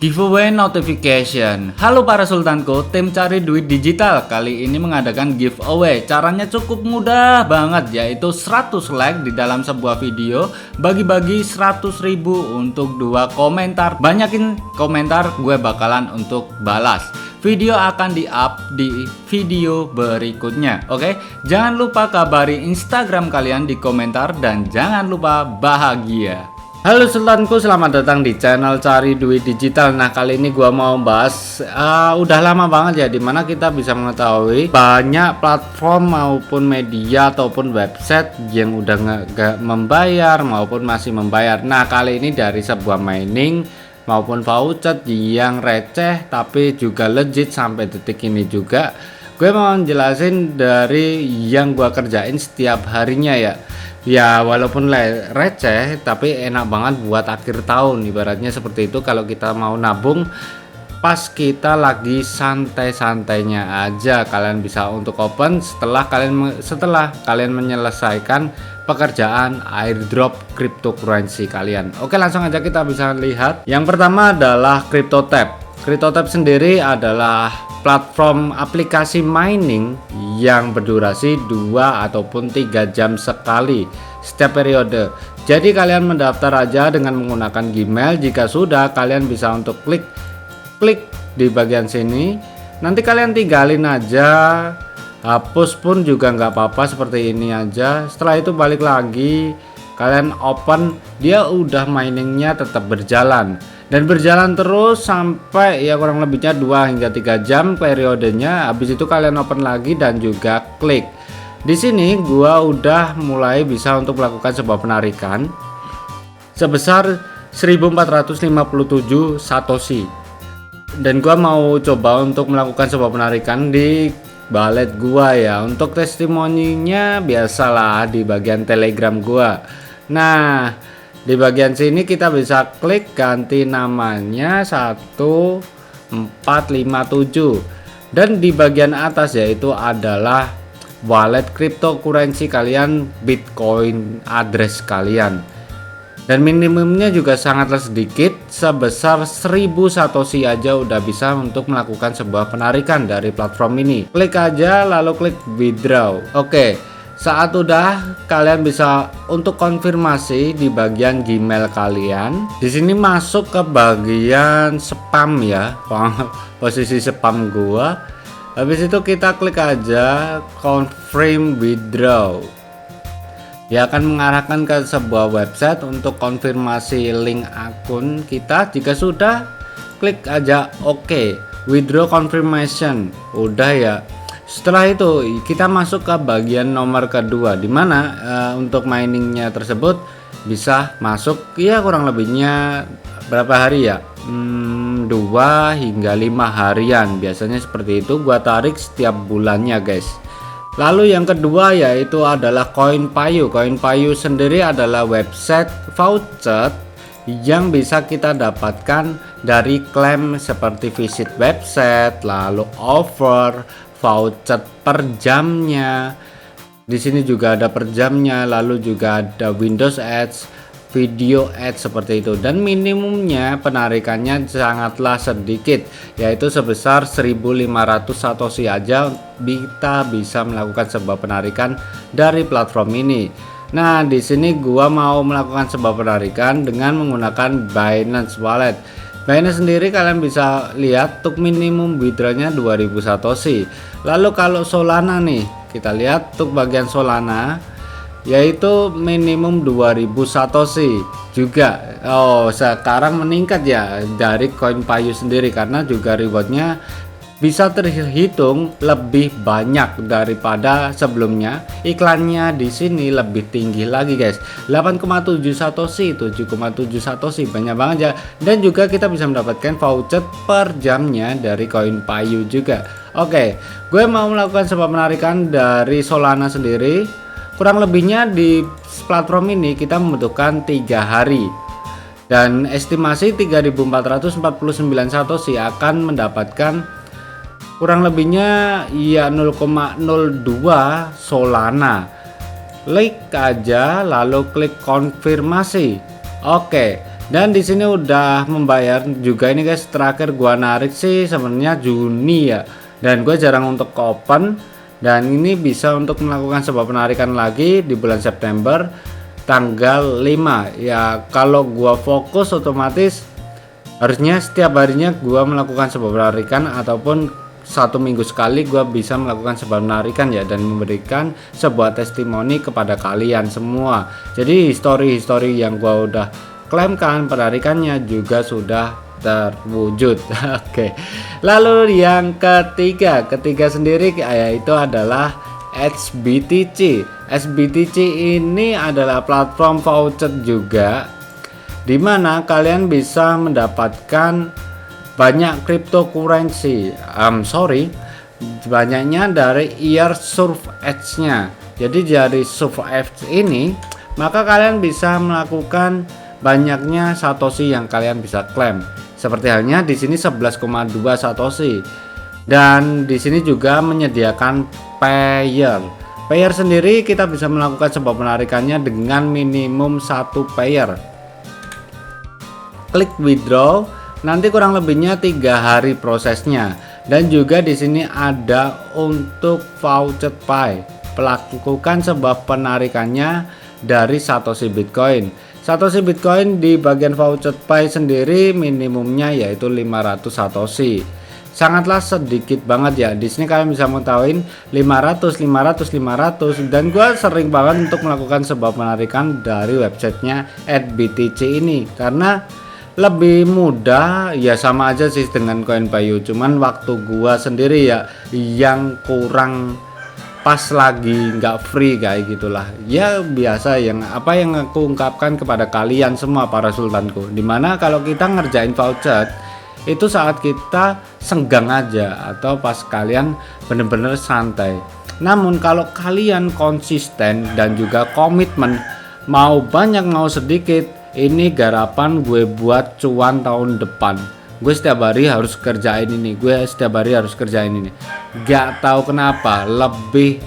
Giveaway notification. Halo para sultanku, tim cari duit digital kali ini mengadakan giveaway. Caranya cukup mudah banget, yaitu 100 like di dalam sebuah video, bagi-bagi 100.000 untuk 2 komentar. Banyakin komentar, gue bakalan untuk balas. Video akan di-up di video berikutnya. Oke, jangan lupa kabari Instagram kalian di komentar dan jangan lupa bahagia. Halo sultanku, selamat datang di channel Cari Duit Digital. Nah, kali ini gua mau bahas udah lama banget ya, dimana kita bisa mengetahui banyak platform maupun media ataupun website yang udah nggak membayar maupun masih membayar. Nah, kali ini dari sebuah mining maupun voucher yang receh tapi juga legit sampai detik ini juga. Gue mau jelasin dari yang gua kerjain setiap harinya ya. Ya walaupun receh tapi enak banget buat akhir tahun, ibaratnya seperti itu. Kalau kita mau nabung pas kita lagi santai-santainya aja, kalian bisa untuk open setelah kalian menyelesaikan pekerjaan airdrop cryptocurrency kalian. Oke, langsung aja kita bisa lihat. Yang pertama adalah CryptoTab. CryptoTab sendiri adalah platform aplikasi mining yang berdurasi 2 ataupun 3 jam sekali setiap periode. Jadi kalian mendaftar aja dengan menggunakan Gmail. Jika sudah, kalian bisa untuk klik di bagian sini. Nanti kalian tinggalin aja, hapus pun juga nggak apa-apa, seperti ini aja. Setelah itu balik lagi, kalian open, dia udah miningnya tetap berjalan dan berjalan terus sampai ya kurang lebihnya 2 hingga 3 jam periodenya. Habis itu kalian open lagi dan juga klik. Di sini gua udah mulai bisa untuk melakukan sebuah penarikan sebesar 1457 satoshi. Dan gua mau coba untuk melakukan sebuah penarikan di wallet gua ya. Untuk testimoninya biasalah di bagian Telegram gua. Nah, di bagian sini kita bisa klik ganti namanya 1457, dan di bagian atas yaitu adalah wallet cryptocurrency kalian, Bitcoin address kalian, dan minimumnya juga sangatlah sedikit, sebesar 1000 satoshi aja udah bisa untuk melakukan sebuah penarikan dari platform ini. Klik aja lalu klik withdraw. Oke. Saat udah, kalian bisa untuk konfirmasi di bagian Gmail kalian. Di sini masuk ke bagian spam ya, posisi spam gua. Habis itu kita klik aja confirm withdraw. Dia akan mengarahkan ke sebuah website untuk konfirmasi link akun kita. Jika sudah, klik aja OK, withdraw confirmation. Udah ya. Setelah itu kita masuk ke bagian nomor kedua, dimana untuk miningnya tersebut bisa masuk ya kurang lebihnya berapa hari ya, 2 hingga 5 harian biasanya seperti itu. Gua tarik setiap bulannya guys. Lalu yang kedua yaitu adalah CoinPayu. CoinPayu sendiri adalah website voucher yang bisa kita dapatkan dari klaim seperti visit website, lalu offer, voucher per jamnya. Di sini juga ada per jamnya, lalu juga ada Windows Ads, video ads seperti itu. Dan minimumnya penarikannya sangatlah sedikit, yaitu sebesar 1500 satoshi aja kita bisa melakukan sebuah penarikan dari platform ini. Nah, di sini gua mau melakukan sebuah penarikan dengan menggunakan Binance Wallet. Binance sendiri kalian bisa lihat untuk minimum withdrawnya 2000 satoshi. Lalu kalau Solana nih, kita lihat untuk bagian Solana yaitu minimum 2000 satoshi juga. Oh, sekarang meningkat ya dari CoinPayu sendiri karena juga rewardnya bisa terhitung lebih banyak daripada sebelumnya. Iklannya di sini lebih tinggi lagi guys, 8,7 satoshi, 7,7 satoshi, banyak banget ya. Dan juga kita bisa mendapatkan voucher per jamnya dari CoinPayu juga. Oke, gue mau melakukan sebuah penarikan dari Solana sendiri. Kurang lebihnya di platform ini kita membutuhkan 3 hari. Dan estimasi 3449 satoshi akan mendapatkan kurang lebihnya ya 0,02 Solana. Klik aja lalu klik konfirmasi. Oke, Dan di sini udah membayar juga ini guys. Terakhir gua narik sih sebenarnya Juni ya. Dan gue jarang untuk open, dan ini bisa untuk melakukan sebuah penarikan lagi di bulan September tanggal 5. Ya kalau gua fokus otomatis harusnya setiap harinya gua melakukan sebuah penarikan, ataupun 1 minggu sekali gua bisa melakukan sebuah penarikan ya, dan memberikan sebuah testimoni kepada kalian semua. Jadi histori yang gua udah klaimkan penarikannya juga sudah terwujud. Oke. Lalu yang ketiga sendiri yaitu adalah SBTC. SBTC ini adalah platform voucher juga, dimana kalian bisa mendapatkan banyak cryptocurrency. Banyaknya dari Surf Edge nya. Jadi dari Surf Edge ini maka kalian bisa melakukan banyaknya satoshi yang kalian bisa klaim. Seperti halnya di sini 11,2 satoshi. Dan di sini juga menyediakan payer. Payer sendiri kita bisa melakukan sebuah penarikannya dengan minimum 1 payer. Klik withdraw, nanti kurang lebihnya 3 hari prosesnya. Dan juga di sini ada untuk voucher pay. Melakukan sebuah penarikannya dari satoshi Bitcoin. Satoshi Bitcoin di bagian voucher pay sendiri minimumnya yaitu 500 satoshi. Sangatlah sedikit banget ya. Di sini kalian bisa mengetahui 500 dan gua sering banget untuk melakukan sebuah penarikan dari websitenya @BTC ini karena lebih mudah ya, sama aja sih dengan CoinBayu, cuman waktu gua sendiri ya yang kurang pas, lagi nggak free kayak gitulah ya. Biasa yang aku ungkapkan kepada kalian semua para sultanku, dimana kalau kita ngerjain voucher itu saat kita senggang aja atau pas kalian bener-bener santai. Namun kalau kalian konsisten dan juga komitmen, mau banyak mau sedikit, ini garapan gue buat cuan tahun depan. Gue setiap hari harus kerjain ini, gak tahu kenapa lebih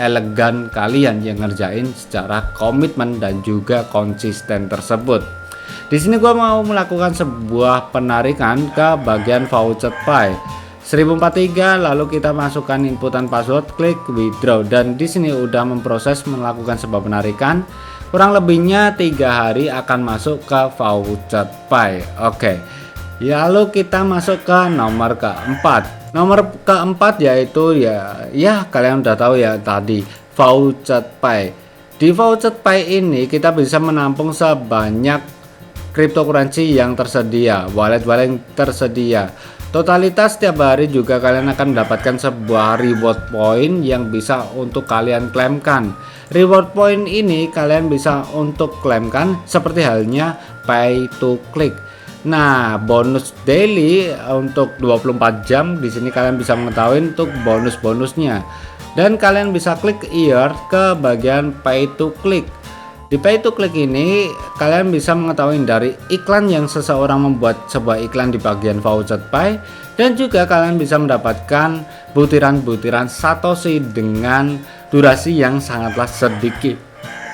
elegan kalian yang ngerjain secara komitmen dan juga konsisten tersebut. Di sini gue mau melakukan sebuah penarikan ke bagian voucher pay 1043, lalu kita masukkan inputan password, klik withdraw, dan di sini udah memproses melakukan sebuah penarikan. Kurang lebihnya 3 hari akan masuk ke voucher pay. Oke. Lalu kita masuk ke nomor keempat. Nomor keempat yaitu ya kalian udah tahu ya tadi, voucher pay. Di voucher pay ini kita bisa menampung sebanyak cryptocurrency yang tersedia, wallet yang tersedia. Totalitas setiap hari juga kalian akan mendapatkan sebuah reward point yang bisa untuk kalian klaimkan. Reward point ini kalian bisa untuk klaimkan seperti halnya pay to click. Nah, bonus daily untuk 24 jam di sini kalian bisa mengetahui untuk bonus-bonusnya. Dan kalian bisa klik here ke bagian pay to click. Di pay to click ini kalian bisa mengetahui dari iklan yang seseorang membuat sebuah iklan di bagian voucher pay, dan juga kalian bisa mendapatkan butiran-butiran satoshi dengan durasi yang sangatlah sedikit.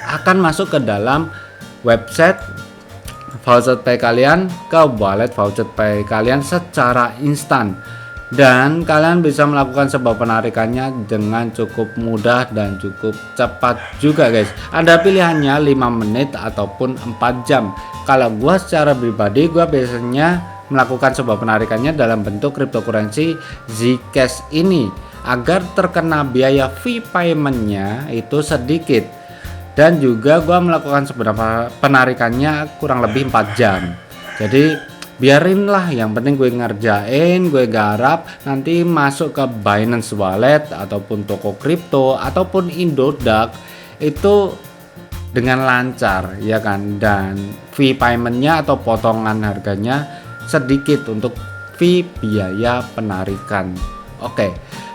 Akan masuk ke dalam website voucher pay kalian, ke wallet voucher pay kalian secara instan, dan kalian bisa melakukan sebuah penarikannya dengan cukup mudah dan cukup cepat juga guys. Ada pilihannya 5 menit ataupun 4 jam. Kalau gua secara pribadi gua biasanya melakukan sebuah penarikannya dalam bentuk cryptocurrency Zcash ini agar terkena biaya fee paymentnya itu sedikit. Dan juga gua melakukan sebenarnya penarikannya kurang lebih 4 jam. Jadi biarinlah, yang penting gue ngerjain, gue garap, nanti masuk ke Binance Wallet ataupun toko kripto ataupun Indodax itu dengan lancar ya kan, dan fee paymentnya atau potongan harganya sedikit untuk fee biaya penarikan. Oke.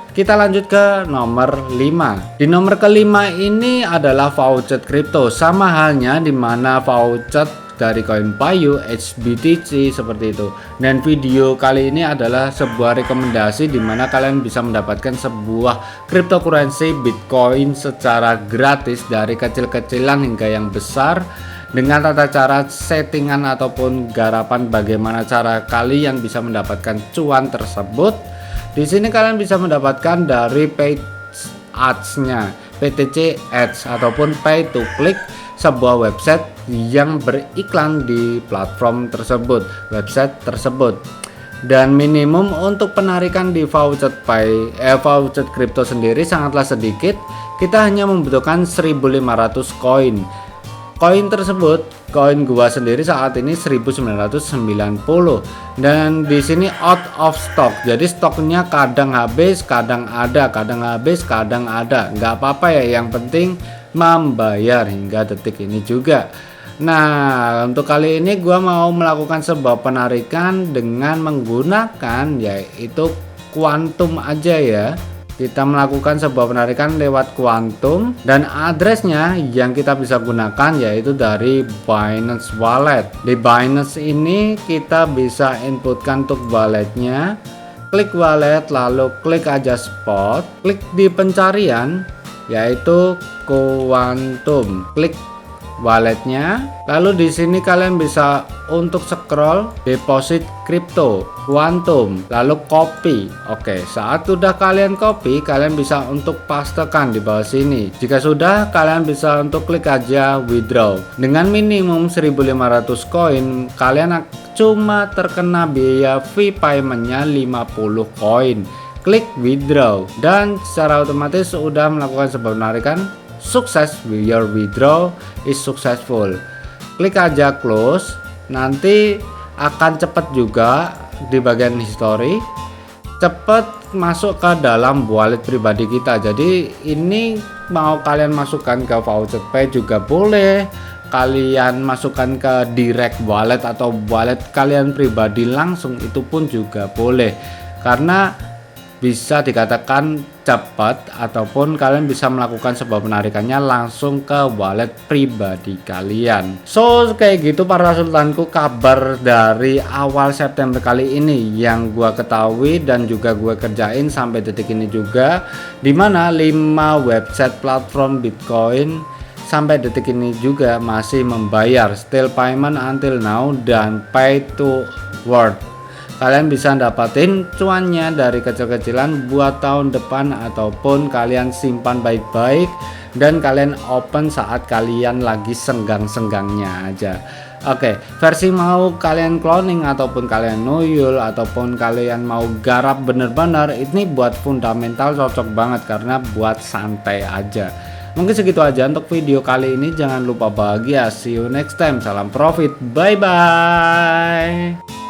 Kita lanjut ke nomor 5. Di nomor kelima ini adalah voucher kripto, sama halnya dimana voucher dari CoinBayu, SBTC seperti itu. Dan video kali ini adalah sebuah rekomendasi di mana kalian bisa mendapatkan sebuah cryptocurrency Bitcoin secara gratis dari kecil-kecilan hingga yang besar. dengan tata cara settingan ataupun garapan bagaimana cara kalian bisa mendapatkan cuan tersebut. Di sini kalian bisa mendapatkan dari paid ads-nya, PTC ads ataupun pay to click, sebuah website yang beriklan di platform tersebut, website tersebut. Dan minimum untuk penarikan di voucher voucher crypto sendiri sangatlah sedikit. Kita hanya membutuhkan 1.500 koin. Koin tersebut, koin gua sendiri saat ini 1990, dan di sini out of stock. Jadi stoknya kadang habis, kadang ada, kadang habis, kadang ada. Nggak apa-apa ya, yang penting membayar hingga detik ini juga. Nah, untuk kali ini gua mau melakukan sebuah penarikan dengan menggunakan yaitu Quantum aja ya. Kita melakukan sebuah penarikan lewat Quantum, dan addressnya yang kita bisa gunakan yaitu dari Binance Wallet. Di Binance ini kita bisa inputkan untuk walletnya, klik wallet, lalu klik aja spot, klik di pencarian yaitu Quantum, klik walletnya, lalu di sini kalian bisa untuk scroll deposit crypto Quantum, lalu copy. Oke, saat sudah kalian copy, kalian bisa untuk pastekan di bawah sini. Jika sudah, kalian bisa untuk klik aja withdraw. Dengan minimum 1.500 koin, kalian cuma terkena biaya fee paymentnya 50 koin. Klik withdraw dan secara otomatis sudah melakukan sebuah penarikan sukses. Your withdraw is successful. Klik aja close. Nanti akan cepat juga di bagian history, cepat masuk ke dalam wallet pribadi kita. Jadi ini mau kalian masukkan ke voucher pay juga boleh, kalian masukkan ke direct wallet atau wallet kalian pribadi langsung, itu pun juga boleh, karena bisa dikatakan cepat, ataupun kalian bisa melakukan sebuah penarikannya langsung ke wallet pribadi kalian. So kayak gitu para sultanku, kabar dari awal September kali ini yang gua ketahui dan juga gua kerjain sampai detik ini juga, dimana 5 website platform Bitcoin sampai detik ini juga masih membayar still payment until now dan pay to work. Kalian bisa dapatin cuannya dari kecil-kecilan buat tahun depan, ataupun kalian simpan baik-baik dan kalian open saat kalian lagi senggang-senggangnya aja. Oke, versi mau kalian cloning ataupun kalian nuyul ataupun kalian mau garap bener-bener, ini buat fundamental cocok banget karena buat santai aja. Mungkin segitu aja untuk video kali ini. Jangan lupa bahagia. See you next time. Salam profit. Bye bye.